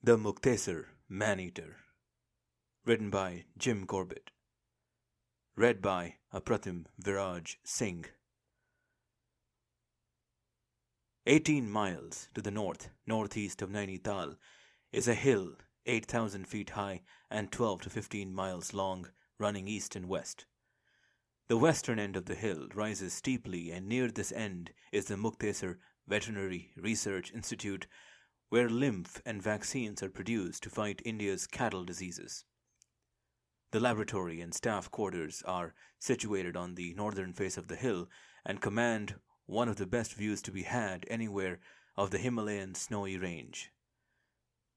The Muktesar Man-Eater. Written by Jim Corbett. Read by Prayagraj Singh. 18 miles to the northeast of Nainital is a hill 8,000 feet high and 12 to 15 miles long, running east and west. The western end of the hill rises steeply, and near this end is the Mukteswar Veterinary Research Institute, where lymph and vaccines are produced to fight India's cattle diseases. The laboratory and staff quarters are situated on the northern face of the hill and command one of the best views to be had anywhere of the Himalayan snowy range.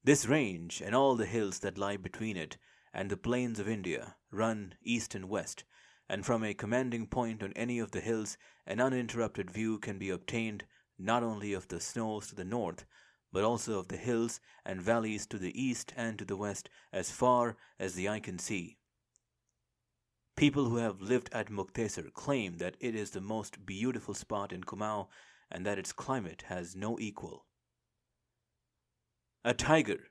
This range and all the hills that lie between it and the plains of India run east and west, and from a commanding point on any of the hills an uninterrupted view can be obtained not only of the snows to the north, but also of the hills and valleys to the east and to the west as far as the eye can see. People who have lived at Muktesar claim that it is the most beautiful spot in Kumaon and that its climate has no equal. A tiger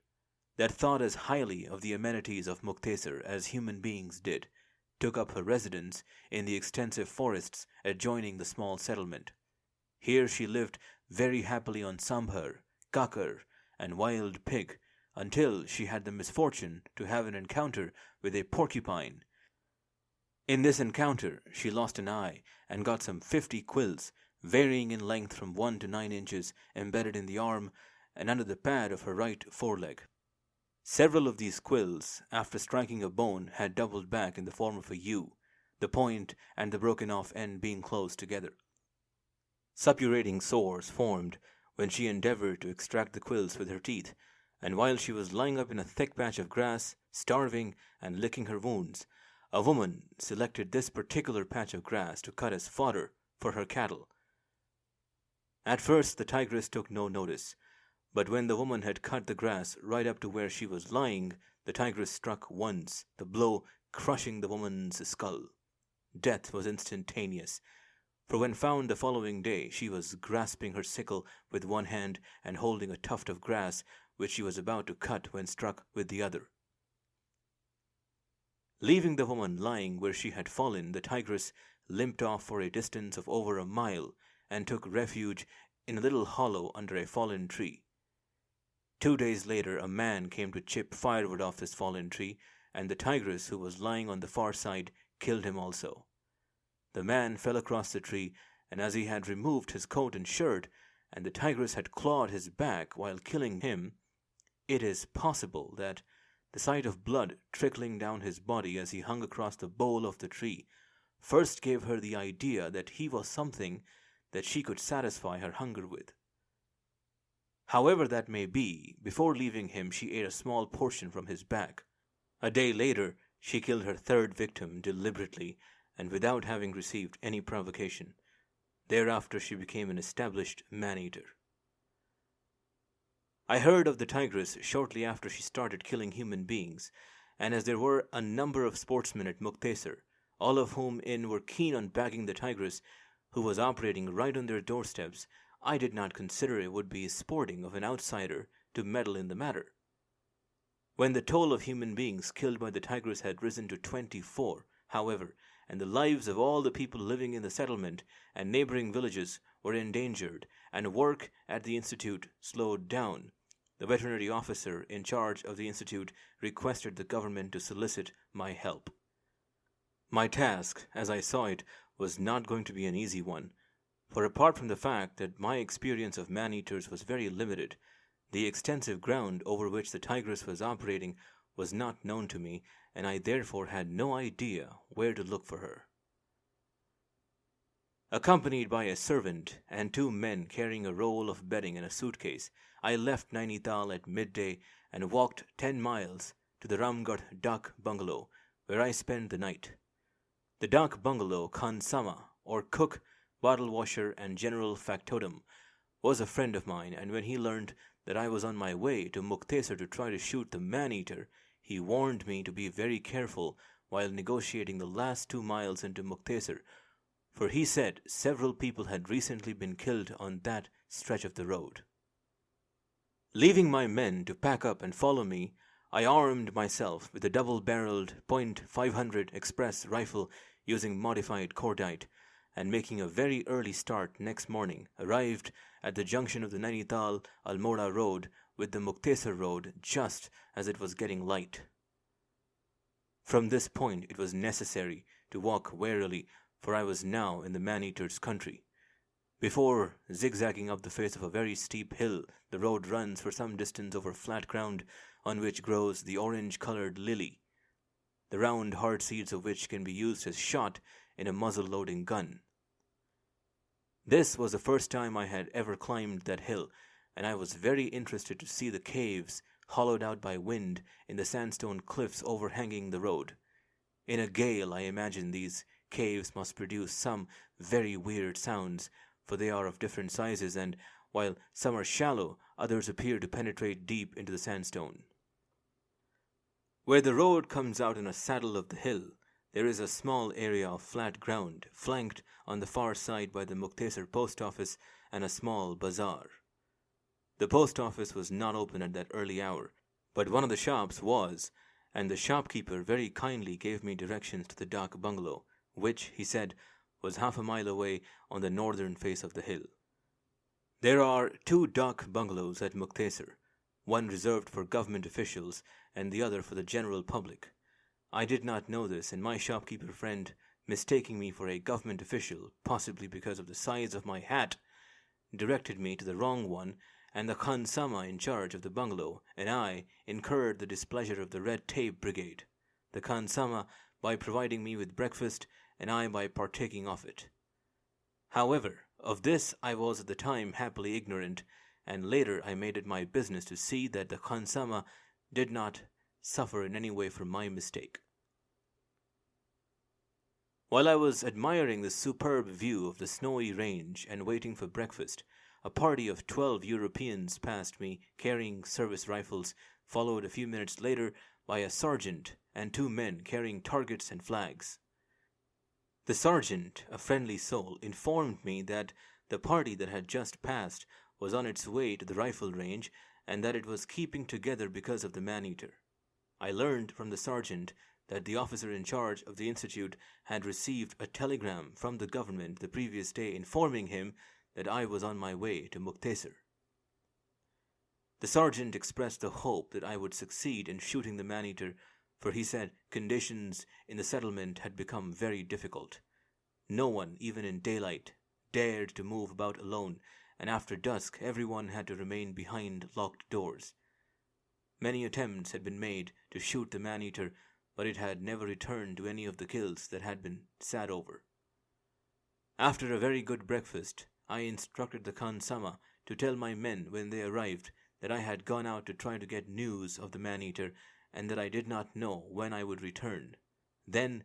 that thought as highly of the amenities of Muktesar as human beings did took up her residence in the extensive forests adjoining the small settlement. Here she lived very happily on sambar, kakar, and wild pig until she had the misfortune to have an encounter with a porcupine. In this encounter she lost an eye and got some 50 quills, varying in length from 1 to 9 inches, embedded in the arm and under the pad of her right foreleg. Several of these quills, after striking a bone, had doubled back in the form of a U, the point and the broken off end being close together. Suppurating sores formed when she endeavored to extract the quills with her teeth, and while she was lying up in a thick patch of grass, starving and licking her wounds, a woman selected this particular patch of grass to cut as fodder for her cattle. At first the tigress took no notice, but when the woman had cut the grass right up to where she was lying, the tigress struck once, the blow crushing the woman's skull. Death was instantaneous, for when found the following day she was grasping her sickle with one hand and holding a tuft of grass which she was about to cut when struck with the other. Leaving the woman lying where she had fallen, the tigress limped off for a distance of over a mile and took refuge in a little hollow under a fallen tree. 2 days later a man came to chip firewood off this fallen tree, and the tigress, who was lying on the far side, killed him also. The man fell across the tree, and as he had removed his coat and shirt, and the tigress had clawed his back while killing him, it is possible that the sight of blood trickling down his body as he hung across the bole of the tree first gave her the idea that he was something that she could satisfy her hunger with. However that may be, before leaving him she ate a small portion from his back. A day later she killed her third victim deliberately and without having received any provocation. Thereafter she became an established man-eater. I heard of the tigress shortly after she started killing human beings, and as there were a number of sportsmen at Muktesar, all of whom were keen on bagging the tigress, who was operating right on their doorsteps, I did not consider it would be sporting of an outsider to meddle in the matter. When the toll of human beings killed by the tigress had risen to 24, however, and the lives of all the people living in the settlement and neighboring villages were endangered, and work at the institute slowed down, the veterinary officer in charge of the institute requested the government to solicit my help. My task, as I saw it, was not going to be an easy one, for apart from the fact that my experience of man-eaters was very limited, the extensive ground over which the tigress was operating was not known to me, and I therefore had no idea where to look for her. Accompanied by a servant and 2 men carrying a roll of bedding and a suitcase, I left Nainital at midday and walked 10 miles to the Ramgarh Dak bungalow, where I spent the night. The Dak bungalow Khansama, or cook, bottle washer, and general factotum, was a friend of mine, and when he learned that I was on my way to Muktesar to try to shoot the man-eater, he warned me to be very careful while negotiating the last 2 miles into Muktesar, for he said several people had recently been killed on that stretch of the road. Leaving my men to pack up and follow me, I armed myself with a double-barreled .500 express rifle using modified cordite, and making a very early start next morning, arrived at the junction of the Nainital-Almora road with the Muktesar road just as it was getting light. From this point it was necessary to walk warily, for I was now in the man-eater's country. Before zigzagging up the face of a very steep hill, the road runs for some distance over flat ground on which grows the orange-colored lily, the round hard seeds of which can be used as shot in a muzzle-loading gun. This was the first time I had ever climbed that hill, and I was very interested to see the caves hollowed out by wind in the sandstone cliffs overhanging the road. In a gale, I imagine these caves must produce some very weird sounds, for they are of different sizes, and while some are shallow, others appear to penetrate deep into the sandstone. Where the road comes out in a saddle of the hill, there is a small area of flat ground, flanked on the far side by the Muktesar post office and a small bazaar. The post office was not open at that early hour, but one of the shops was, and the shopkeeper very kindly gave me directions to the dak bungalow, which, he said, was half a mile away on the northern face of the hill. There are 2 dak bungalows at Muktesar, one reserved for government officials and the other for the general public. I did not know this, and my shopkeeper friend, mistaking me for a government official, possibly because of the size of my hat, directed me to the wrong one, and the khansama in charge of the bungalow and I incurred the displeasure of the red tape brigade, the khansama by providing me with breakfast and I by partaking of it. However, of this I was at the time happily ignorant, and later I made it my business to see that the khansama did not suffer in any way from my mistake. While I was admiring the superb view of the snowy range and waiting for breakfast, a party of 12 Europeans passed me carrying service rifles, followed a few minutes later by a sergeant and 2 men carrying targets and flags. The sergeant, a friendly soul, informed me that the party that had just passed was on its way to the rifle range and that it was keeping together because of the man-eater. I learned from the sergeant that the officer in charge of the institute had received a telegram from the government the previous day informing him that I was on my way to Muktesar. The sergeant expressed the hope that I would succeed in shooting the man-eater, for he said conditions in the settlement had become very difficult. No one, even in daylight, dared to move about alone, and after dusk everyone had to remain behind locked doors. Many attempts had been made to shoot the man-eater, but it had never returned to any of the kills that had been sat over. After a very good breakfast, I instructed the khansama to tell my men when they arrived that I had gone out to try to get news of the man-eater and that I did not know when I would return. Then,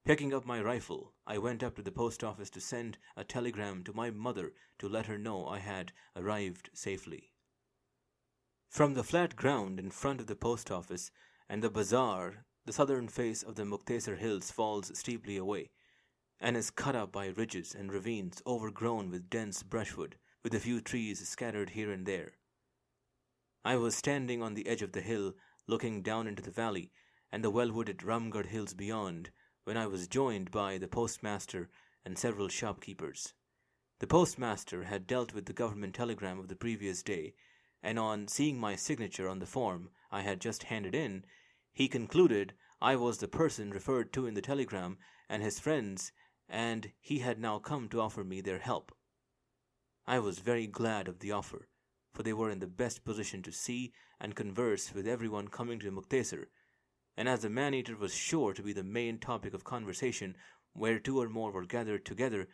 picking up my rifle, I went up to the post office to send a telegram to my mother to let her know I had arrived safely. From the flat ground in front of the post office and the bazaar, the southern face of the Muktesar hills falls steeply away, and is cut up by ridges and ravines overgrown with dense brushwood, with a few trees scattered here and there. I was standing on the edge of the hill, looking down into the valley and the well-wooded Ramgarh hills beyond, when I was joined by the postmaster and several shopkeepers. The postmaster had dealt with the government telegram of the previous day, and on seeing my signature on the form I had just handed in, he concluded I was the person referred to in the telegram and his friends, and he had now come to offer me their help. I was very glad of the offer, for they were in the best position to see and converse with everyone coming to Muktesar, and as the man-eater was sure to be the main topic of conversation where 2 or more were gathered together,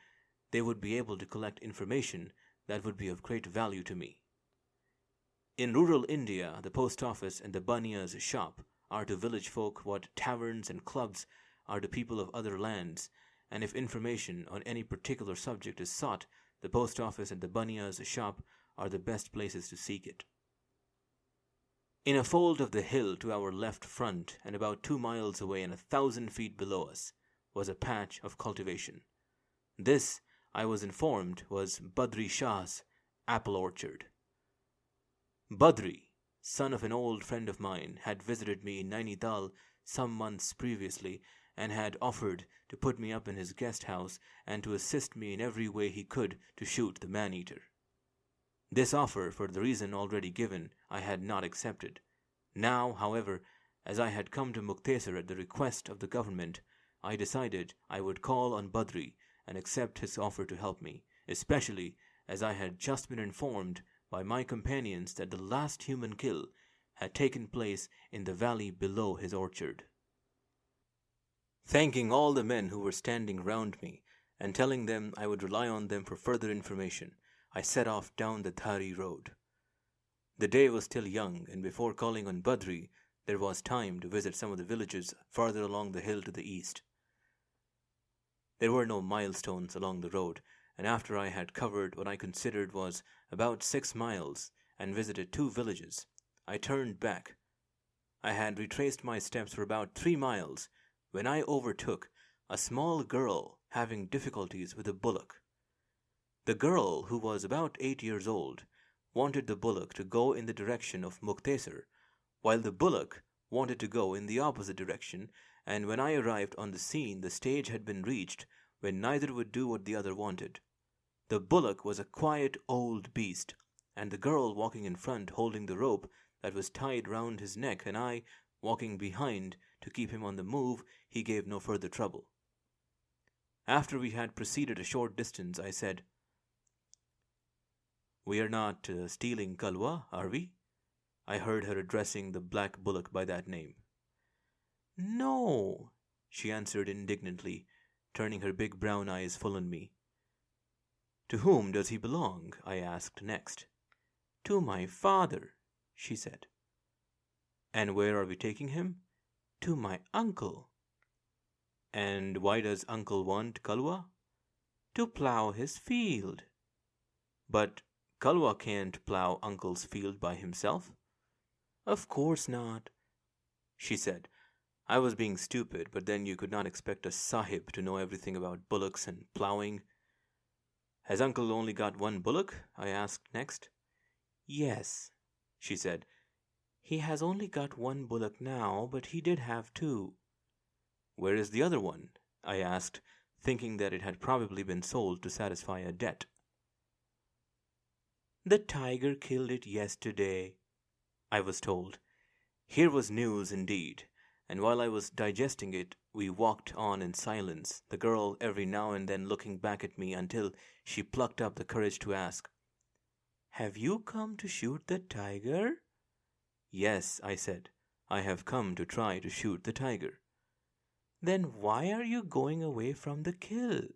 they would be able to collect information that would be of great value to me. In rural India, the post office and the baniya's shop are to village folk what taverns and clubs are to people of other lands, and if information on any particular subject is sought, the post office and the baniya's shop are the best places to seek it. In a fold of the hill to our left front, and about 2 miles away and 1,000 feet below us, was a patch of cultivation. This, I was informed, was Badri Shah's apple orchard. Badri, son of an old friend of mine, had visited me in Nainital some months previously and had offered to put me up in his guest house and to assist me in every way he could to shoot the man-eater. This offer, for the reason already given, I had not accepted. Now, however, as I had come to Muktesar at the request of the government, I decided I would call on Badri and accept his offer to help me, especially as I had just been informed by my companions that the last human kill had taken place in the valley below his orchard. Thanking all the men who were standing round me and telling them I would rely on them for further information, I set off down the Thari road. The day was still young, and before calling on Badri, there was time to visit some of the villages farther along the hill to the east. There were no milestones along the road, and after I had covered what I considered was about 6 miles and visited 2 villages, I turned back. I had retraced my steps for about 3 miles when I overtook a small girl having difficulties with a bullock. The girl, who was about 8 years old, wanted the bullock to go in the direction of Muktesar, while the bullock wanted to go in the opposite direction, and when I arrived on the scene, the stage had been reached when neither would do what the other wanted. The bullock was a quiet old beast, and the girl walking in front holding the rope that was tied round his neck, and I walking behind to keep him on the move, he gave no further trouble. After we had proceeded a short distance, I said, "We are not stealing Kalwa, are we?" I heard her addressing the black bullock by that name. "No," she answered indignantly, turning her big brown eyes full on me. "To whom does he belong?" I asked next. "To my father," she said. "And where are we taking him?" "To my uncle." "And why does uncle want Kalwa?" "To plough his field." "But Kalwa can't plough uncle's field by himself." "Of course not," she said. I was being stupid, but then you could not expect a sahib to know everything about bullocks and ploughing. "Has uncle only got 1 bullock?" I asked next. "Yes," she said. "He has only got 1 bullock now, but he did have 2. "Where is the other one?" I asked, thinking that it had probably been sold to satisfy a debt. "The tiger killed it yesterday," I was told. Here was news indeed, and while I was digesting it, we walked on in silence, the girl every now and then looking back at me until she plucked up the courage to ask, "Have you come to shoot the tiger?" "Yes," I said, "I have come to try to shoot the tiger." "Then why are you going away from the kill?"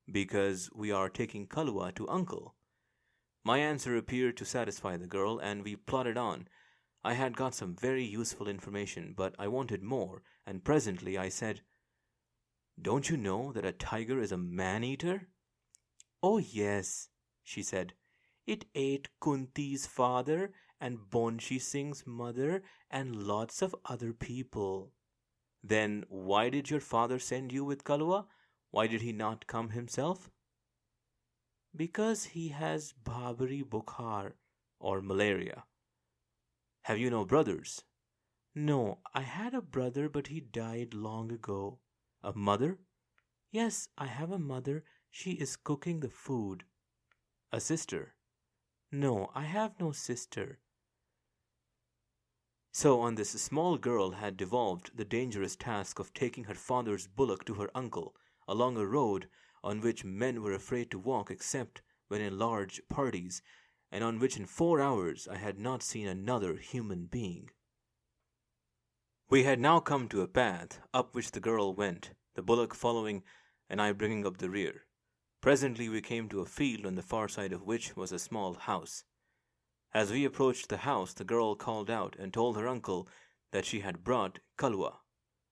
"Because we are taking Kalwa to uncle." My answer appeared to satisfy the girl, and we plodded on. I had got some very useful information, but I wanted more, and presently I said, "Don't you know that a tiger is a man-eater?" "Oh, yes," she said. "It ate Kunti's father and Bonshi Singh's mother and lots of other people." "Then why did your father send you with Kalwa? Why did he not come himself?" "Because he has Bhabari Bukhar, or malaria." "Have you no brothers?" "No, I had a brother, but he died long ago." "A mother?" "Yes, I have a mother. She is cooking the food." "A sister?" "No, I have no sister." So on this small girl had devolved the dangerous task of taking her father's bullock to her uncle along a road on which men were afraid to walk except when in large parties, and on which in 4 hours I had not seen another human being. We had now come to a path up which the girl went, the bullock following and I bringing up the rear. Presently we came to a field on the far side of which was a small house. As we approached the house, the girl called out and told her uncle that she had brought Kalwa.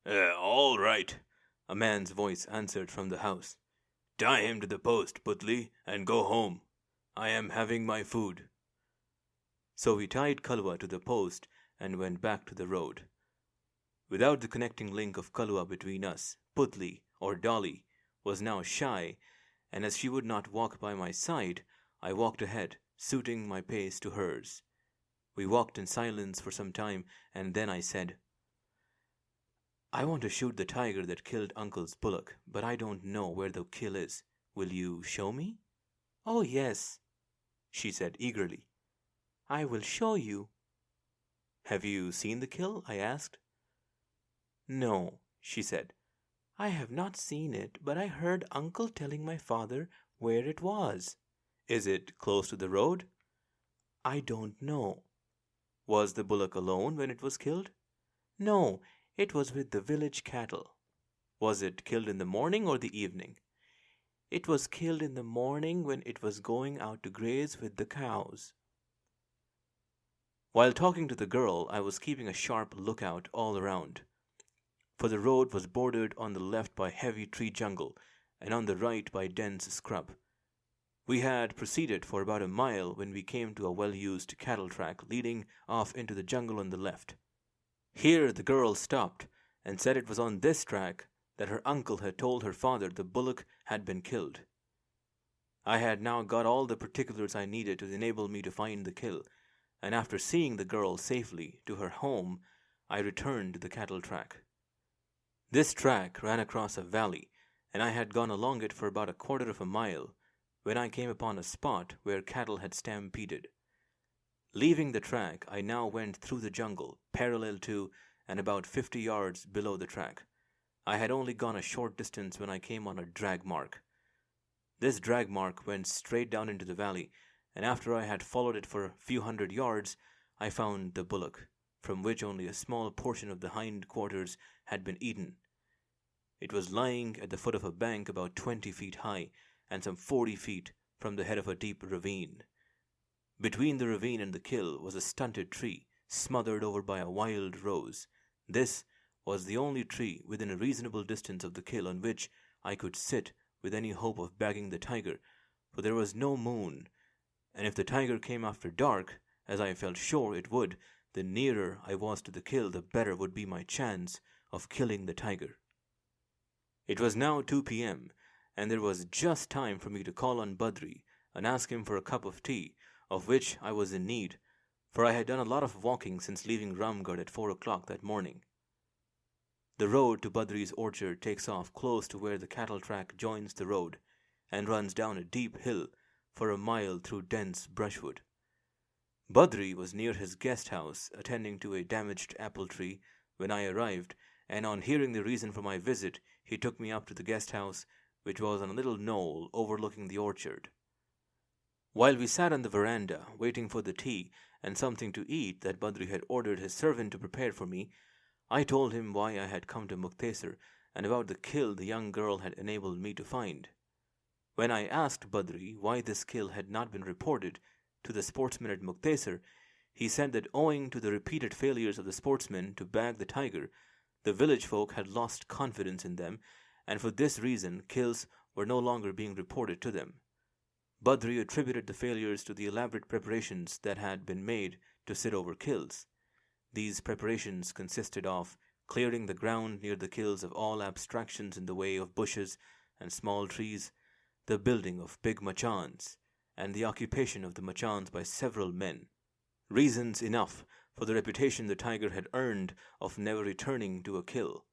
"All right," a man's voice answered from the house. "Tie him to the post, Putli, and go home. I am having my food." So we tied Kalwa to the post and went back to the road. Without the connecting link of Kalwa between us, Putli, or Dolly, was now shy, and as she would not walk by my side, I walked ahead, suiting my pace to hers. We walked in silence for some time, and then I said, "I want to shoot the tiger that killed Uncle's bullock, but I don't know where the kill is. Will you show me?" "Oh, yes," she said eagerly. "I will show you." "Have you seen the kill?" I asked. "No," she said. "I have not seen it, but I heard Uncle telling my father where it was." "Is it close to the road?" "I don't know." "Was the bullock alone when it was killed?" "No, it was with the village cattle." "Was it killed in the morning or the evening?" "It was killed in the morning when it was going out to graze with the cows." While talking to the girl, I was keeping a sharp lookout all around, for the road was bordered on the left by heavy tree jungle and on the right by dense scrub. We had proceeded for about a mile when we came to a well-used cattle track leading off into the jungle on the left. Here the girl stopped and said it was on this track that her uncle had told her father the bullock had been killed. I had now got all the particulars I needed to enable me to find the kill, and after seeing the girl safely to her home, I returned to the cattle track. This track ran across a valley, and I had gone along it for about a quarter of a mile when I came upon a spot where cattle had stampeded. Leaving the track, I now went through the jungle, parallel to and about 50 yards below the track. I had only gone a short distance when I came on a drag mark. This drag mark went straight down into the valley, and after I had followed it for a few hundred yards, I found the bullock, from which only a small portion of the hind quarters had been eaten. It was lying at the foot of a bank about 20 feet high and some 40 feet from the head of a deep ravine. Between the ravine and the kill was a stunted tree, smothered over by a wild rose. This was the only tree within a reasonable distance of the kill on which I could sit with any hope of bagging the tiger, for there was no moon, and if the tiger came after dark, as I felt sure it would, the nearer I was to the kill, the better would be my chance of killing the tiger. It was now 2 p.m., and there was just time for me to call on Badri and ask him for a cup of tea, of which I was in need, for I had done a lot of walking since leaving Ramgarh at 4 o'clock that morning. The road to Badri's orchard takes off close to where the cattle track joins the road, and runs down a deep hill for a mile through dense brushwood. Badri was near his guest house attending to a damaged apple tree when I arrived, and on hearing the reason for my visit, he took me up to the guest house, which was on a little knoll overlooking the orchard. While we sat on the veranda, waiting for the tea and something to eat that Badri had ordered his servant to prepare for me, I told him why I had come to Muktesar and about the kill the young girl had enabled me to find. When I asked Badri why this kill had not been reported to the sportsmen at Muktesar, he said that owing to the repeated failures of the sportsmen to bag the tiger, the village folk had lost confidence in them, and for this reason kills were no longer being reported to them. Badri attributed the failures to the elaborate preparations that had been made to sit over kills. These preparations consisted of clearing the ground near the kills of all abstractions in the way of bushes and small trees, the building of big machans, and the occupation of the machans by several men. Reasons enough for the reputation the tiger had earned of never returning to a kill.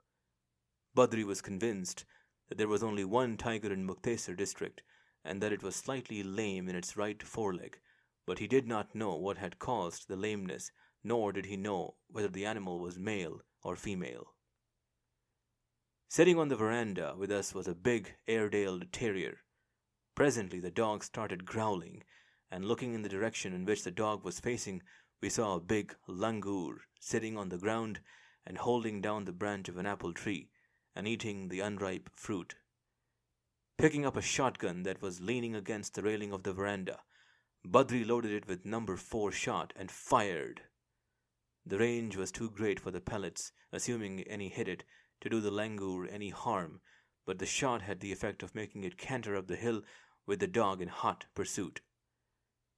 Badri was convinced that there was only one tiger in Muktesar district, and that it was slightly lame in its right foreleg, but he did not know what had caused the lameness, nor did he know whether the animal was male or female. Sitting on the veranda with us was a big Airedale terrier. Presently the dog started growling, and looking in the direction in which the dog was facing, we saw a big langur sitting on the ground and holding down the branch of an apple tree and eating the unripe fruit. Picking up a shotgun that was leaning against the railing of the veranda, Badri loaded it with number 4 shot and fired. The range was too great for the pellets, assuming any hit it, to do the langur any harm, but the shot had the effect of making it canter up the hill with the dog in hot pursuit.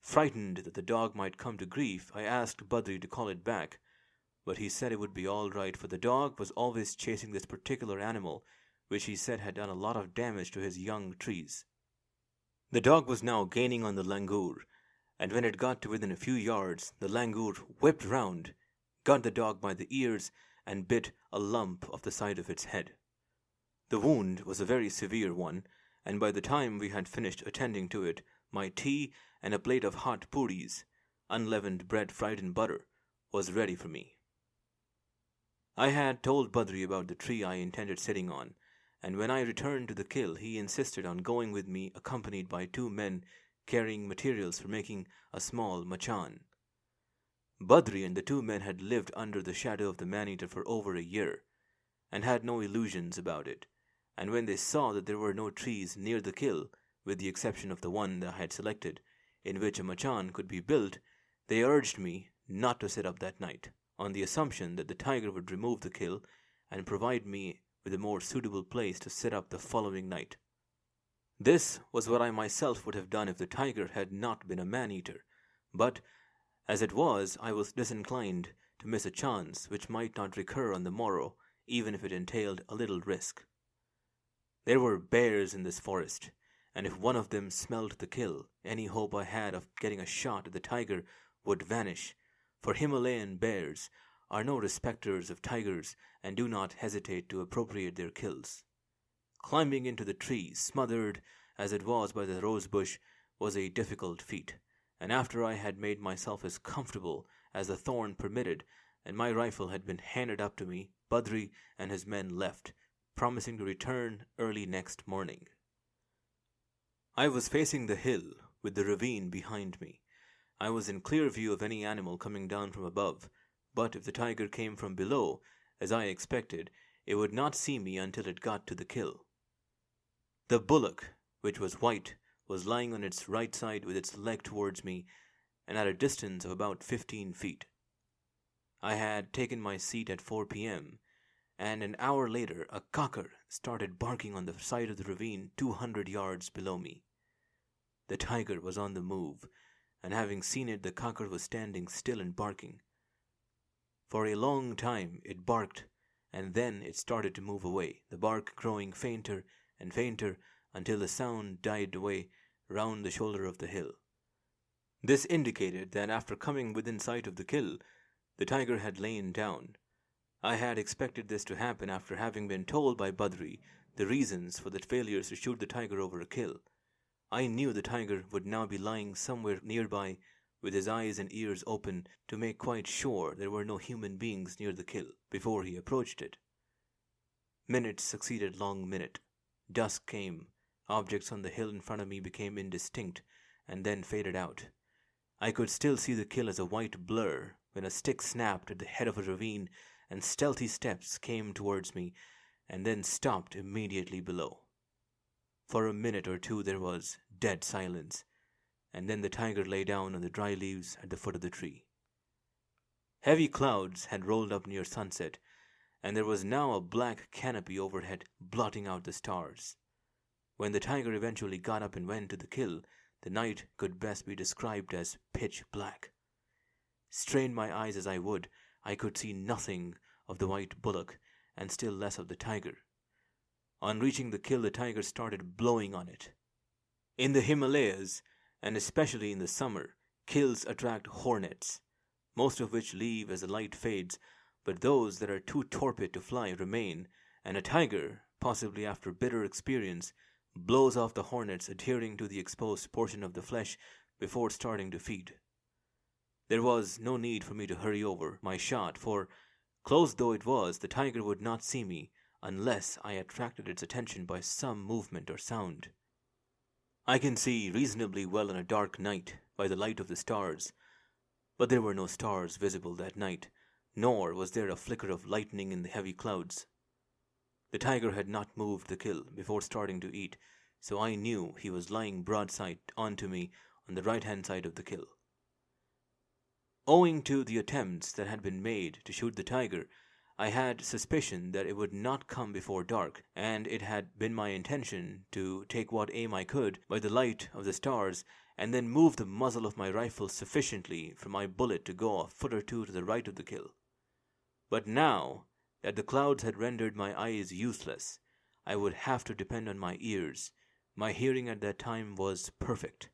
Frightened that the dog might come to grief, I asked Badri to call it back, but he said it would be all right, for the dog was always chasing this particular animal, which he said had done a lot of damage to his young trees. The dog was now gaining on the langur, and when it got to within a few yards, the langur whipped round, got the dog by the ears, and bit a lump off the side of its head. The wound was a very severe one, and by the time we had finished attending to it, my tea and a plate of hot puris, unleavened bread fried in butter, was ready for me. I had told Badri about the tree I intended sitting on, and when I returned to the kill, he insisted on going with me, accompanied by 2 men carrying materials for making a small machan. Badri and the 2 men had lived under the shadow of the man-eater for over a year, and had no illusions about it, and when they saw that there were no trees near the kill, with the exception of the one that I had selected, in which a machan could be built, they urged me not to sit up that night, on the assumption that the tiger would remove the kill and provide me with a more suitable place to sit up the following night. This was what I myself would have done if the tiger had not been a man-eater, but as it was, I was disinclined to miss a chance which might not recur on the morrow, even if it entailed a little risk. There were bears in this forest, and if one of them smelled the kill, any hope I had of getting a shot at the tiger would vanish, for Himalayan bears are no respecters of tigers and do not hesitate to appropriate their kills. Climbing into the tree, smothered as it was by the rose bush, was a difficult feat, and after I had made myself as comfortable as the thorn permitted, and my rifle had been handed up to me, Badri and his men left, promising to return early next morning. I was facing the hill, with the ravine behind me. I was in clear view of any animal coming down from above, but if the tiger came from below, as I expected, it would not see me until it got to the kill. The bullock, which was white, was lying on its right side with its leg towards me, and at a distance of about 15 feet. I had taken my seat at 4 p.m., and an hour later a cocker started barking on the side of the ravine 200 yards below me. The tiger was on the move, and having seen it, the cocker was standing still and barking. For a long time it barked, and then it started to move away, the bark growing fainter and fainter until the sound died away round the shoulder of the hill. This indicated that after coming within sight of the kill, the tiger had lain down. I had expected this to happen after having been told by Badri the reasons for the failures to shoot the tiger over a kill. I knew the tiger would now be lying somewhere nearby, with his eyes and ears open to make quite sure there were no human beings near the kill before he approached it. Minute succeeded long minute. Dusk came. Objects on the hill in front of me became indistinct, and then faded out. I could still see the kill as a white blur when a stick snapped at the head of a ravine, and stealthy steps came towards me, and then stopped immediately below. For a minute or two there was dead silence, and then the tiger lay down on the dry leaves at the foot of the tree. Heavy clouds had rolled up near sunset, and there was now a black canopy overhead blotting out the stars. When the tiger eventually got up and went to the kill, the night could best be described as pitch black. Strain my eyes as I would, I could see nothing of the white bullock, and still less of the tiger. On reaching the kill, the tiger started blowing on it. In the Himalayas, and especially in the summer, kills attract hornets, most of which leave as the light fades, but those that are too torpid to fly remain, and a tiger, possibly after bitter experience, blows off the hornets adhering to the exposed portion of the flesh before starting to feed. There was no need for me to hurry over my shot, for, close though it was, the tiger would not see me unless I attracted its attention by some movement or sound. I can see reasonably well on a dark night by the light of the stars, but there were no stars visible that night, nor was there a flicker of lightning in the heavy clouds. The tiger had not moved the kill before starting to eat, so I knew he was lying broadside onto me on the right-hand side of the kill. Owing to the attempts that had been made to shoot the tiger, I had suspicion that it would not come before dark, and it had been my intention to take what aim I could by the light of the stars, and then move the muzzle of my rifle sufficiently for my bullet to go a foot or two to the right of the kill. But now that the clouds had rendered my eyes useless, I would have to depend on my ears. My hearing at that time was perfect.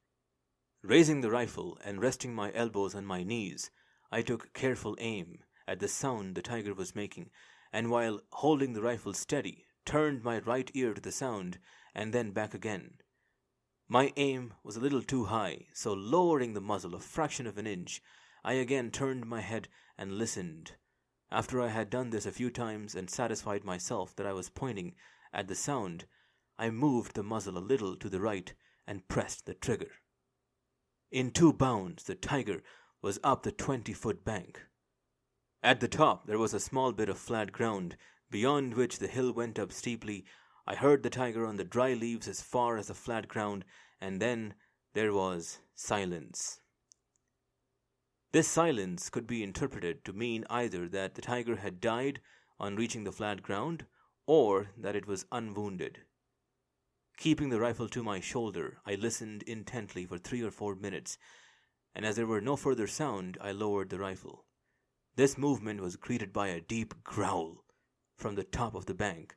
Raising the rifle and resting my elbows on my knees, I took careful aim at the sound the tiger was making, and while holding the rifle steady, turned my right ear to the sound and then back again. My aim was a little too high, so lowering the muzzle a fraction of an inch, I again turned my head and listened. After I had done this a few times and satisfied myself that I was pointing at the sound, I moved the muzzle a little to the right and pressed the trigger. In 2 bounds, the tiger was up the 20-foot bank. At the top, there was a small bit of flat ground, beyond which the hill went up steeply. I heard the tiger on the dry leaves as far as the flat ground, and then there was silence. This silence could be interpreted to mean either that the tiger had died on reaching the flat ground, or that it was unwounded. Keeping the rifle to my shoulder, I listened intently for 3 or 4 minutes, and as there were no further sound, I lowered the rifle. This movement was greeted by a deep growl from the top of the bank,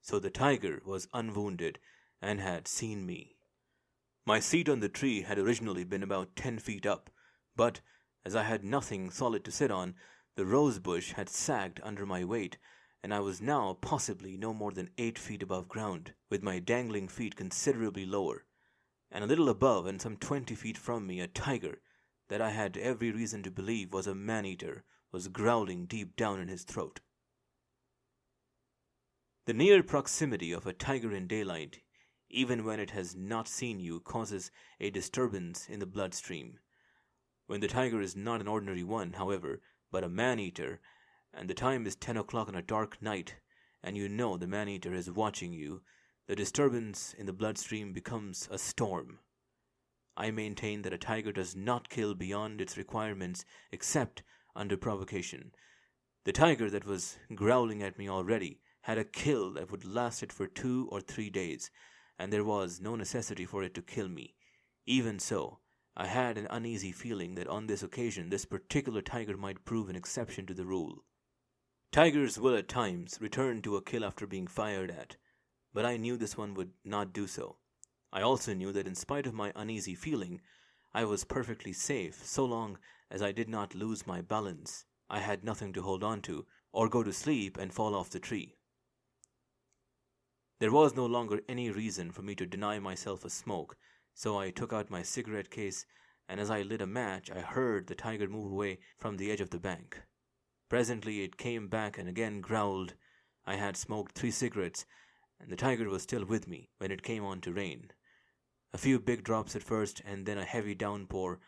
so the tiger was unwounded and had seen me. My seat on the tree had originally been about 10 feet up, but as I had nothing solid to sit on, the rose bush had sagged under my weight, and I was now possibly no more than 8 feet above ground, with my dangling feet considerably lower, and a little above and some 20 feet from me a tiger, that I had every reason to believe was a man-eater, was growling deep down in his throat. The near proximity of a tiger in daylight, even when it has not seen you, causes a disturbance in the bloodstream. When the tiger is not an ordinary one, however, but a man-eater, and the time is 10 o'clock on a dark night, and you know the man-eater is watching you, the disturbance in the bloodstream becomes a storm. I maintain that a tiger does not kill beyond its requirements except under provocation. The tiger that was growling at me already had a kill that would last it for 2 or 3 days, and there was no necessity for it to kill me. Even so, I had an uneasy feeling that on this occasion this particular tiger might prove an exception to the rule. Tigers will at times return to a kill after being fired at, but I knew this one would not do so. I also knew that in spite of my uneasy feeling, I was perfectly safe so long as I did not lose my balance. I had nothing to hold on to, or go to sleep and fall off the tree. There was no longer any reason for me to deny myself a smoke, so I took out my cigarette case, and as I lit a match, I heard the tiger move away from the edge of the bank. Presently it came back and again growled. I had smoked 3 cigarettes, and the tiger was still with me when it came on to rain. A few big drops at first, and then a heavy downpour.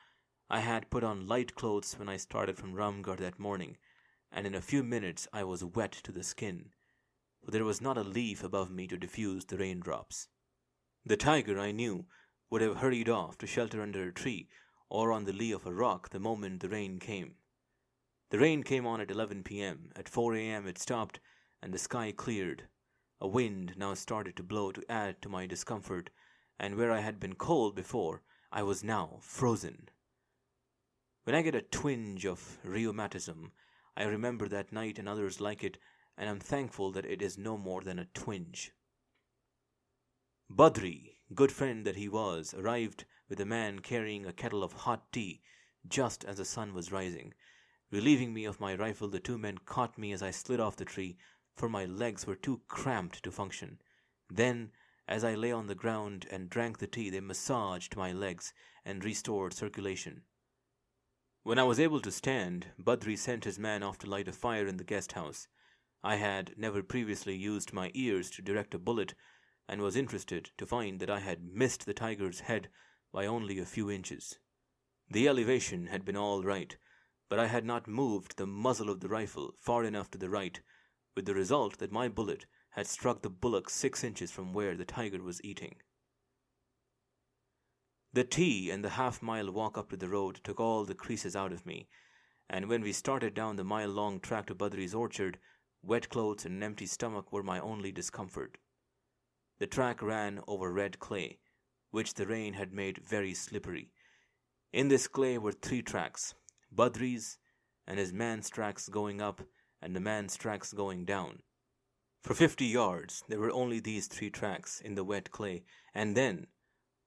I had put on light clothes when I started from Ramgarh that morning, and in a few minutes I was wet to the skin, for there was not a leaf above me to diffuse the raindrops. The tiger, I knew, would have hurried off to shelter under a tree or on the lee of a rock the moment the rain came. The rain came on at 11 p.m. At 4 a.m. it stopped, and the sky cleared. A wind now started to blow to add to my discomfort, and where I had been cold before, I was now frozen. When I get a twinge of rheumatism, I remember that night and others like it, and am thankful that it is no more than a twinge. Badri, good friend that he was, arrived with a man carrying a kettle of hot tea just as the sun was rising. Relieving me of my rifle, the 2 men caught me as I slid off the tree, for my legs were too cramped to function. Then, as I lay on the ground and drank the tea, they massaged my legs and restored circulation. When I was able to stand, Badri sent his man off to light a fire in the guest house. I had never previously used my ears to direct a bullet, and was interested to find that I had missed the tiger's head by only a few inches. The elevation had been all right, but I had not moved the muzzle of the rifle far enough to the right, with the result that my bullet had struck the bullock 6 inches from where the tiger was eating. The tea and the half-mile walk up to the road took all the creases out of me, and when we started down the mile-long track to Badri's orchard, wet clothes and an empty stomach were my only discomfort. The track ran over red clay, which the rain had made very slippery. In this clay were 3 tracks, Badri's and his man's tracks going up and the man's tracks going down. For 50 yards there were only these 3 tracks in the wet clay, and then,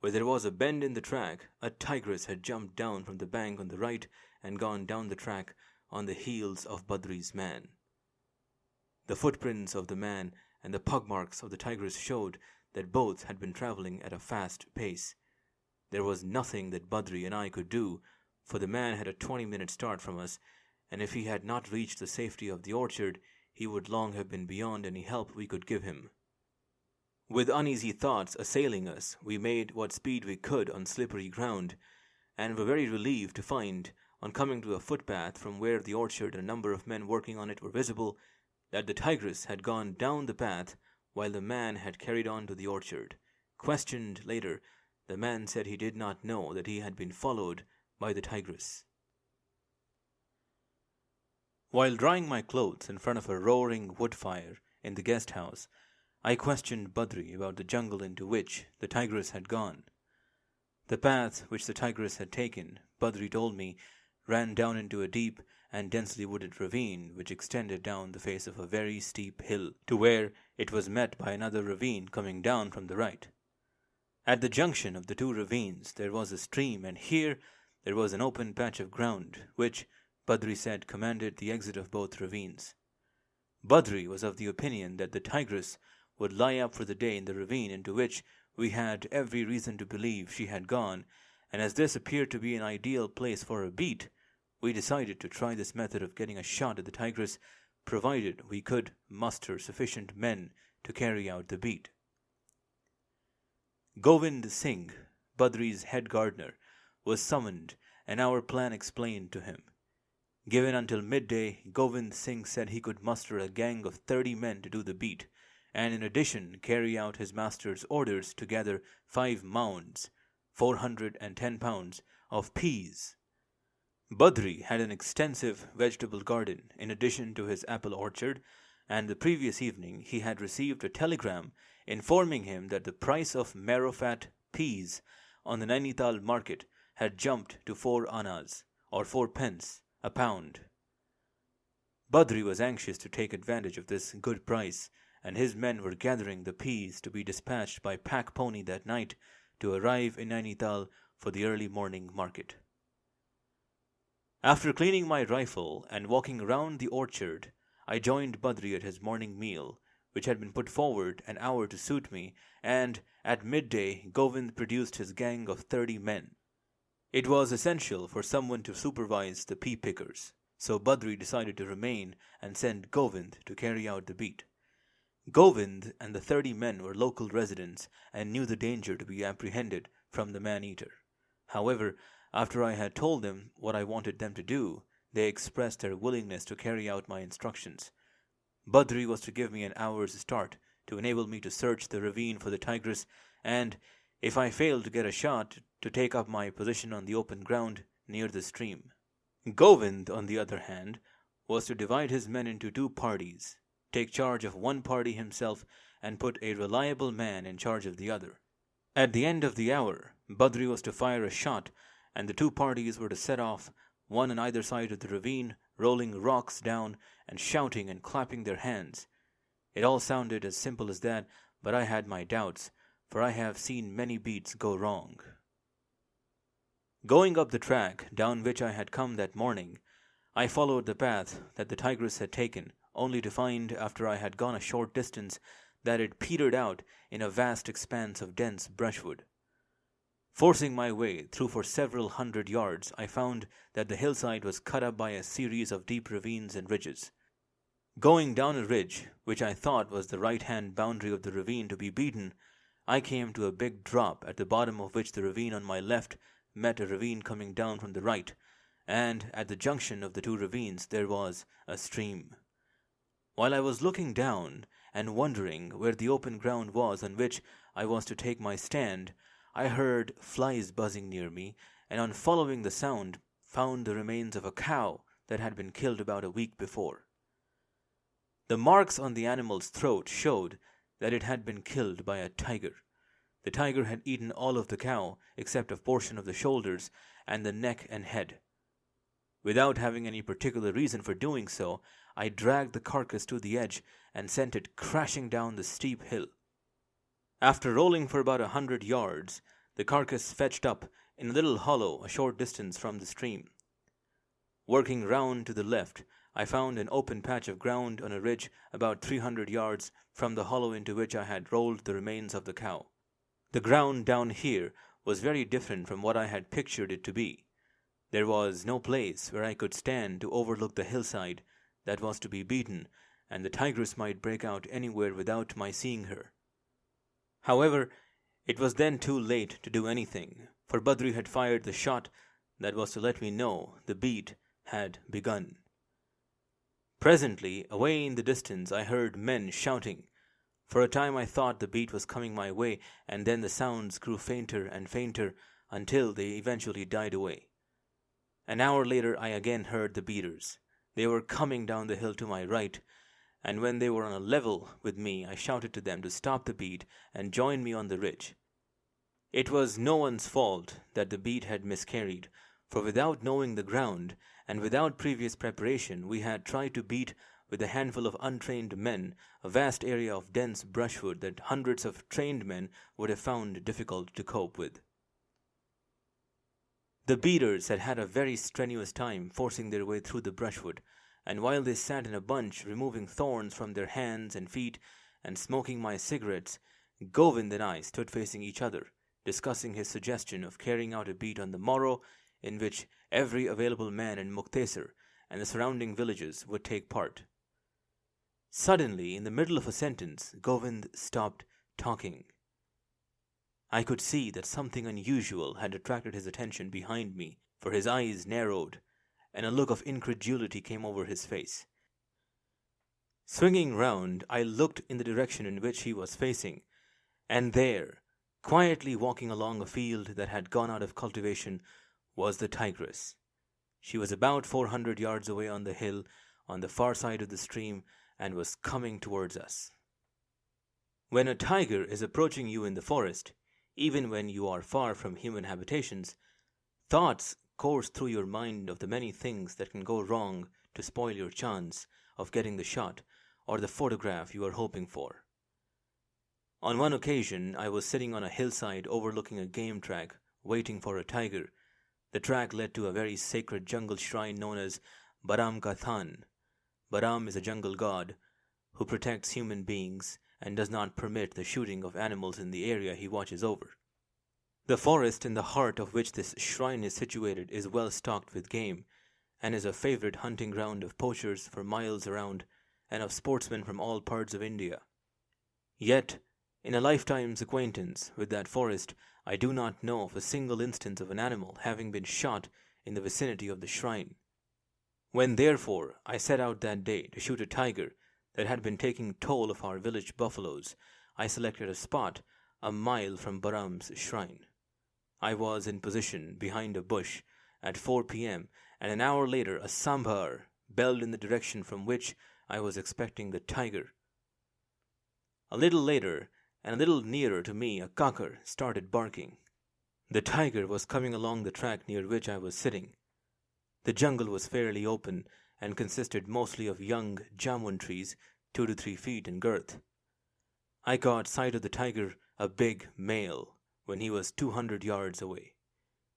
Where there was a bend in the track, a tigress had jumped down from the bank on the right and gone down the track on the heels of Badri's man. The footprints of the man and the pug marks of the tigress showed that both had been traveling at a fast pace. There was nothing that Badri and I could do, for the man had a 20-minute start from us, and if he had not reached the safety of the orchard, he would long have been beyond any help we could give him. With uneasy thoughts assailing us, we made what speed we could on slippery ground, and were very relieved to find, on coming to a footpath from where the orchard and a number of men working on it were visible, that the tigress had gone down the path while the man had carried on to the orchard. Questioned later, the man said he did not know that he had been followed by the tigress. While drying my clothes in front of a roaring wood fire in the guest house, I questioned Badri about the jungle into which the tigress had gone. The path which the tigress had taken, Badri told me, ran down into a deep and densely wooded ravine which extended down the face of a very steep hill to where it was met by another ravine coming down from the right. At the junction of the two ravines there was a stream, and here there was an open patch of ground which, Badri said, commanded the exit of both ravines. Badri was of the opinion that the tigress would lie up for the day in the ravine into which we had every reason to believe she had gone, and as this appeared to be an ideal place for a beat, we decided to try this method of getting a shot at the tigress, provided we could muster sufficient men to carry out the beat. Govind Singh, Badri's head gardener, was summoned, and our plan explained to him. Given until midday, Govind Singh said he could muster a gang of 30 men to do the beat, and in addition carry out his master's orders to gather 5 mounds, 410 pounds, of peas. Badri had an extensive vegetable garden in addition to his apple orchard, and the previous evening he had received a telegram informing him that the price of marrow-fat peas on the Nainital market had jumped to 4 annas, or 4 pence, a pound. Badri was anxious to take advantage of this good price, and his men were gathering the peas to be dispatched by pack pony that night to arrive in Nainital for the early morning market. After cleaning my rifle and walking round the orchard, I joined Badri at his morning meal, which had been put forward an hour to suit me, and at midday Govind produced his gang of 30 men. It was essential for someone to supervise the pea pickers, so Badri decided to remain and send Govind to carry out the beat. Govind and the 30 men were local residents and knew the danger to be apprehended from the man-eater. However, after I had told them what I wanted them to do, they expressed their willingness to carry out my instructions. Badri was to give me an hour's start to enable me to search the ravine for the tigress, and, if I failed to get a shot, to take up my position on the open ground near the stream. Govind, on the other hand, was to divide his men into 2 parties, take charge of one party himself, and put a reliable man in charge of the other. At the end of the hour, Badri was to fire a shot, and the 2 parties were to set off, one on either side of the ravine, rolling rocks down and shouting and clapping their hands. It all sounded as simple as that, but I had my doubts, for I have seen many beats go wrong. Going up the track down which I had come that morning, I followed the path that the tigress had taken, only to find, after I had gone a short distance, that it petered out in a vast expanse of dense brushwood. Forcing my way through for several hundred yards, I found that the hillside was cut up by a series of deep ravines and ridges. Going down a ridge, which I thought was the right-hand boundary of the ravine to be beaten, I came to a big drop at the bottom of which the ravine on my left met a ravine coming down from the right, and at the junction of the 2 ravines there was a stream. While I was looking down and wondering where the open ground was on which I was to take my stand, I heard flies buzzing near me, and on following the sound found the remains of a cow that had been killed about a week before. The marks on the animal's throat showed that it had been killed by a tiger. The tiger had eaten all of the cow except a portion of the shoulders and the neck and head. Without having any particular reason for doing so, I dragged the carcass to the edge and sent it crashing down the steep hill. After rolling for about 100 yards, the carcass fetched up in a little hollow a short distance from the stream. Working round to the left, I found an open patch of ground on a ridge about 300 yards from the hollow into which I had rolled the remains of the cow. The ground down here was very different from what I had pictured it to be. There was no place where I could stand to overlook the hillside that was to be beaten, and the tigress might break out anywhere without my seeing her. However, it was then too late to do anything, for Badri had fired the shot that was to let me know the beat had begun. Presently, away in the distance, I heard men shouting. For a time I thought the beat was coming my way, and then the sounds grew fainter and fainter until they eventually died away. An hour later I again heard the beaters. They were coming down the hill to my right, and when they were on a level with me, I shouted to them to stop the beat and join me on the ridge. It was no one's fault that the beat had miscarried, for without knowing the ground, and without previous preparation, we had tried to beat with a handful of untrained men a vast area of dense brushwood that hundreds of trained men would have found difficult to cope with. The beaters had had a very strenuous time forcing their way through the brushwood, and while they sat in a bunch removing thorns from their hands and feet and smoking my cigarettes, Govind and I stood facing each other, discussing his suggestion of carrying out a beat on the morrow in which every available man in Muktesar and the surrounding villages would take part. Suddenly, in the middle of a sentence, Govind stopped talking. I could see that something unusual had attracted his attention behind me, for his eyes narrowed, and a look of incredulity came over his face. Swinging round, I looked in the direction in which he was facing, and there, quietly walking along a field that had gone out of cultivation, was the tigress. She was about 400 yards away on the hill, on the far side of the stream, and was coming towards us. When a tiger is approaching you in the forest, even when you are far from human habitations, thoughts course through your mind of the many things that can go wrong to spoil your chance of getting the shot or the photograph you are hoping for. On one occasion, I was sitting on a hillside overlooking a game track, waiting for a tiger. The track led to a very sacred jungle shrine known as Baram Ka Than. Baram is a jungle god who protects human beings and does not permit the shooting of animals in the area he watches over. The forest in the heart of which this shrine is situated is well stocked with game, and is a favorite hunting ground of poachers for miles around and of sportsmen from all parts of India. Yet, in a lifetime's acquaintance with that forest, I do not know of a single instance of an animal having been shot in the vicinity of the shrine. When, therefore, I set out that day to shoot a tiger that had been taking toll of our village buffaloes, I selected a spot a mile from Baram's shrine. I was in position behind a bush at 4 p.m., and an hour later a sambar belled in the direction from which I was expecting the tiger. A little later, and a little nearer to me, a kakar started barking. The tiger was coming along the track near which I was sitting. The jungle was fairly open and consisted mostly of young jamun trees 2 to 3 feet in girth. I caught sight of the tiger, a big male, when he was 200 yards away.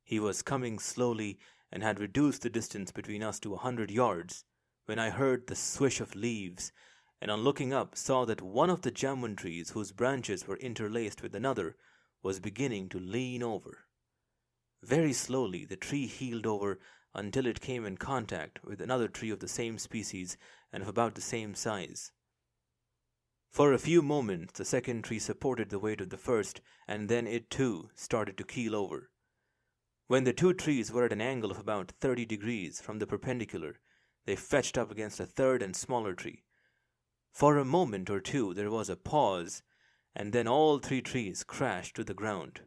He was coming slowly and had reduced the distance between us to 100 yards when I heard the swish of leaves, and on looking up saw that one of the jamun trees, whose branches were interlaced with another, was beginning to lean over. Very slowly the tree heeled over until it came in contact with another tree of the same species and of about the same size. For a few moments the second tree supported the weight of the first, and then it too started to keel over. When the two trees were at an angle of about 30 degrees from the perpendicular, they fetched up against a third and smaller tree. For a moment or two there was a pause, and then all 3 trees crashed to the ground.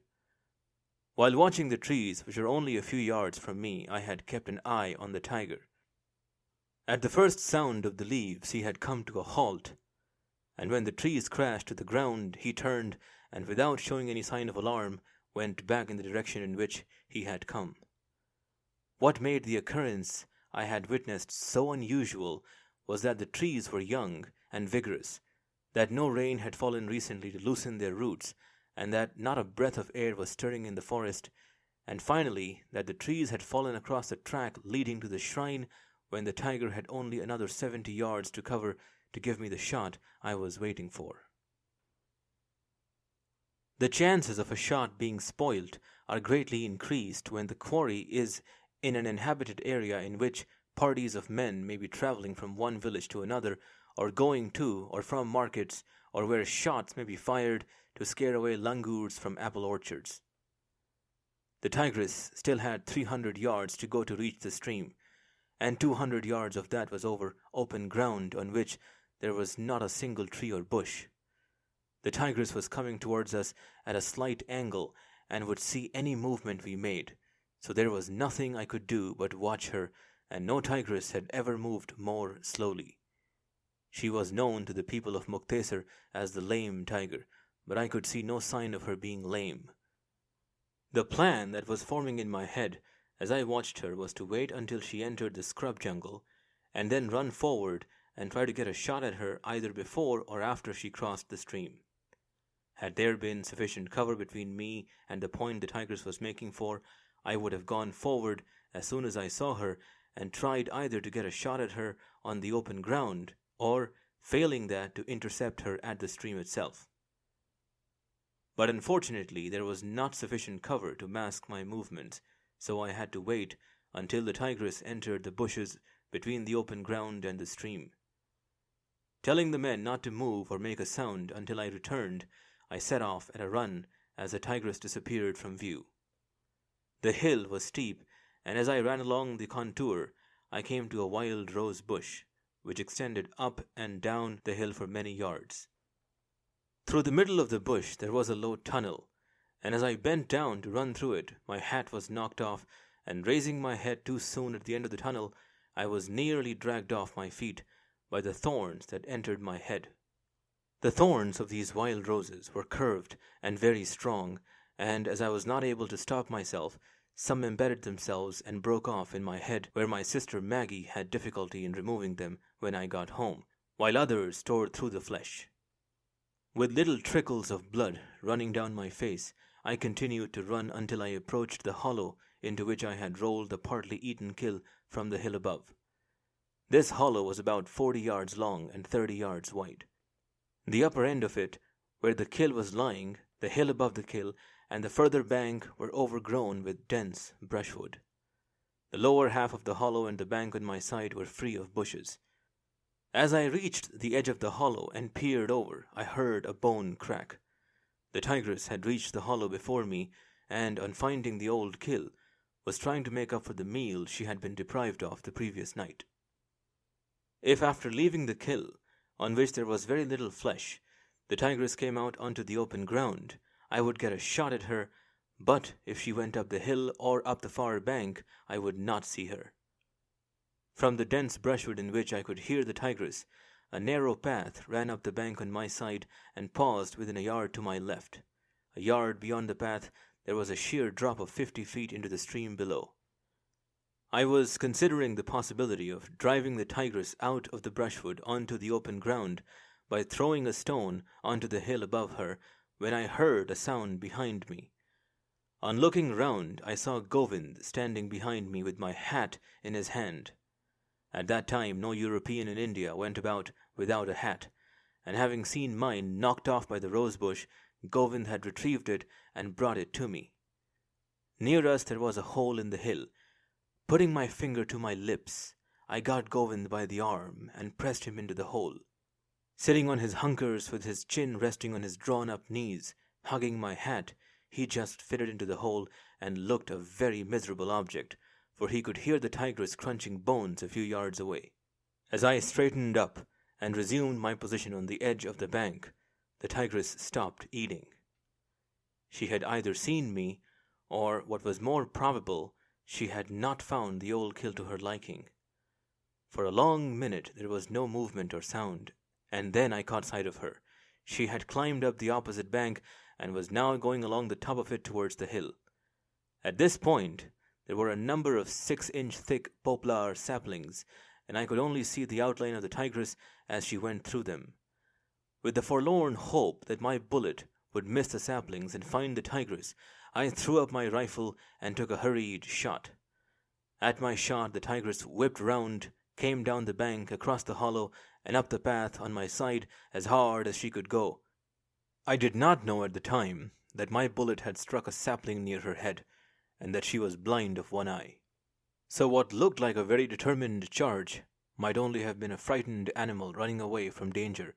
While watching the trees, which were only a few yards from me, I had kept an eye on the tiger. At the first sound of the leaves he had come to a halt, and when the trees crashed to the ground he turned, and without showing any sign of alarm, went back in the direction in which he had come. What made the occurrence I had witnessed so unusual was that the trees were young and vigorous, that no rain had fallen recently to loosen their roots, and that not a breath of air was stirring in the forest, and finally that the trees had fallen across the track leading to the shrine when the tiger had only another 70 yards to cover to give me the shot I was waiting for. The chances of a shot being spoilt are greatly increased when the quarry is in an inhabited area in which parties of men may be traveling from one village to another, or going to or from markets, or where shots may be fired to scare away langurs from apple orchards. The tigress still had 300 yards to go to reach the stream, and 200 yards of that was over open ground on which there was not a single tree or bush. The tigress was coming towards us at a slight angle and would see any movement we made, so there was nothing I could do but watch her, and no tigress had ever moved more slowly. She was known to the people of Muktesar as the lame tiger, but I could see no sign of her being lame. The plan that was forming in my head as I watched her was to wait until she entered the scrub jungle, and then run forward and try to get a shot at her either before or after she crossed the stream. Had there been sufficient cover between me and the point the tigress was making for, I would have gone forward as soon as I saw her and tried either to get a shot at her on the open ground or, failing that, to intercept her at the stream itself. But unfortunately there was not sufficient cover to mask my movements, so I had to wait until the tigress entered the bushes between the open ground and the stream. Telling the men not to move or make a sound until I returned, I set off at a run as the tigress disappeared from view. The hill was steep, and as I ran along the contour, I came to a wild rose bush, which extended up and down the hill for many yards. Through the middle of the bush there was a low tunnel, and as I bent down to run through it, my hat was knocked off, and raising my head too soon at the end of the tunnel, I was nearly dragged off my feet by the thorns that entered my head. The thorns of these wild roses were curved and very strong, and as I was not able to stop myself, some embedded themselves and broke off in my head, where my sister Maggie had difficulty in removing them when I got home, while others tore through the flesh. With little trickles of blood running down my face, I continued to run until I approached the hollow into which I had rolled the partly eaten kill from the hill above. This hollow was about 40 yards long and 30 yards wide. The upper end of it, where the kill was lying, the hill above the kill, and the further bank were overgrown with dense brushwood. The lower half of the hollow and the bank on my side were free of bushes. As I reached the edge of the hollow and peered over, I heard a bone crack. The tigress had reached the hollow before me, and, on finding the old kill, was trying to make up for the meal she had been deprived of the previous night. If after leaving the kill, on which there was very little flesh, the tigress came out onto the open ground, I would get a shot at her, but if she went up the hill or up the far bank, I would not see her. From the dense brushwood in which I could hear the tigress, a narrow path ran up the bank on my side and paused within a yard to my left. A yard beyond the path there was a sheer drop of 50 feet into the stream below. I was considering the possibility of driving the tigress out of the brushwood onto the open ground by throwing a stone onto the hill above her when I heard a sound behind me. On looking round, I saw Govind standing behind me with my hat in his hand. At that time no European in India went about without a hat, and having seen mine knocked off by the rosebush, Govind had retrieved it and brought it to me. Near us there was a hole in the hill. Putting my finger to my lips, I got Govind by the arm and pressed him into the hole. Sitting on his hunkers with his chin resting on his drawn-up knees, hugging my hat, he just fitted into the hole and looked a very miserable object, for he could hear the tigress crunching bones a few yards away. As I straightened up and resumed my position on the edge of the bank, the tigress stopped eating. She had either seen me, or, what was more probable, she had not found the old kill to her liking. For a long minute there was no movement or sound, and then I caught sight of her. She had climbed up the opposite bank and was now going along the top of it towards the hill. At this point there were a number of 6-inch thick poplar saplings, and I could only see the outline of the tigress as she went through them. With the forlorn hope that my bullet would miss the saplings and find the tigress, I threw up my rifle and took a hurried shot. At my shot, the tigress whipped round, came down the bank, across the hollow, and up the path on my side as hard as she could go. I did not know at the time that my bullet had struck a sapling near her head, and that she was blind of one eye. So what looked like a very determined charge might only have been a frightened animal running away from danger,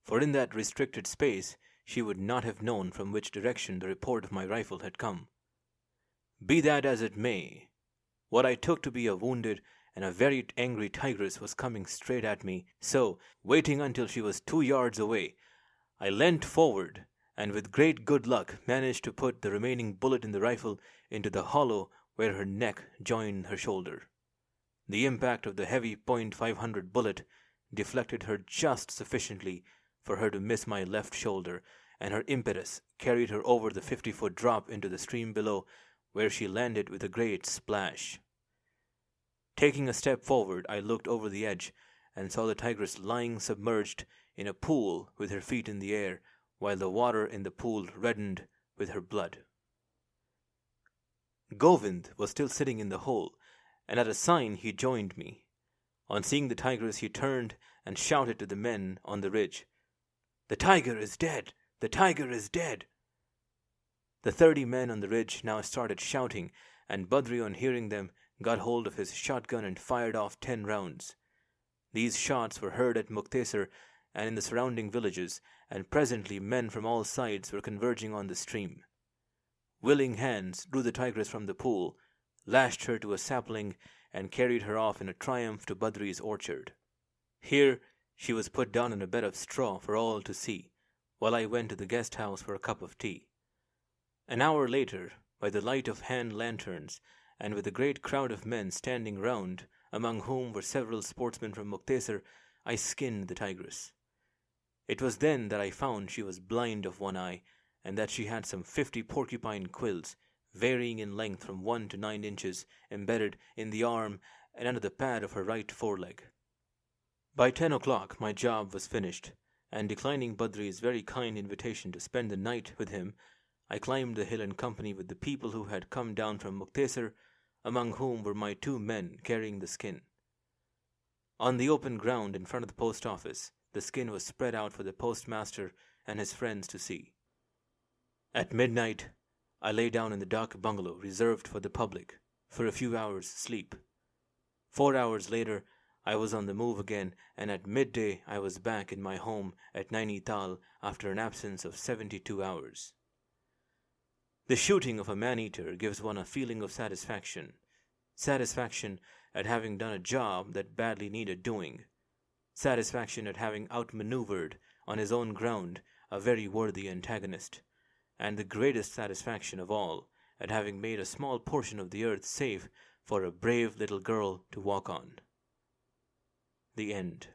for in that restricted space she would not have known from which direction the report of my rifle had come. Be that as it may, what I took to be a wounded and a very angry tigress was coming straight at me, so, waiting until she was 2 yards away, I leant forward and with great good luck managed to put the remaining bullet in the rifle into the hollow where her neck joined her shoulder. The impact of the heavy .500 bullet deflected her just sufficiently for her to miss my left shoulder, and her impetus carried her over the 50-foot drop into the stream below, where she landed with a great splash. Taking a step forward, I looked over the edge and saw the tigress lying submerged in a pool with her feet in the air, while the water in the pool reddened with her blood. Govind was still sitting in the hole, and at a sign he joined me. On seeing the tigress, he turned and shouted to the men on the ridge, "The tiger is dead! The tiger is dead!" The 30 men on the ridge now started shouting, and Badri, on hearing them, got hold of his shotgun and fired off 10 rounds. These shots were heard at Muktesar and in the surrounding villages, and presently men from all sides were converging on the stream. Willing hands drew the tigress from the pool, lashed her to a sapling, and carried her off in a triumph to Badri's orchard. Here she was put down on a bed of straw for all to see, while I went to the guest house for a cup of tea. An hour later, by the light of hand lanterns, and with a great crowd of men standing round, among whom were several sportsmen from Muktesar, I skinned the tigress. It was then that I found she was blind of one eye, and that she had some 50 porcupine quills, varying in length from 1 to 9 inches, embedded in the arm and under the pad of her right foreleg. By 10 o'clock my job was finished, and declining Badri's very kind invitation to spend the night with him, I climbed the hill in company with the people who had come down from Muktesar, among whom were my 2 men carrying the skin. On the open ground in front of the post office, the skin was spread out for the postmaster and his friends to see. At midnight, I lay down in the dark bungalow reserved for the public for a few hours' sleep. 4 hours later, I was on the move again, and at midday I was back in my home at Nainital after an absence of 72 hours. The shooting of a man-eater gives one a feeling of satisfaction at having done a job that badly needed doing, satisfaction at having outmaneuvered on his own ground a very worthy antagonist, and the greatest satisfaction of all at having made a small portion of the earth safe for a brave little girl to walk on. The end.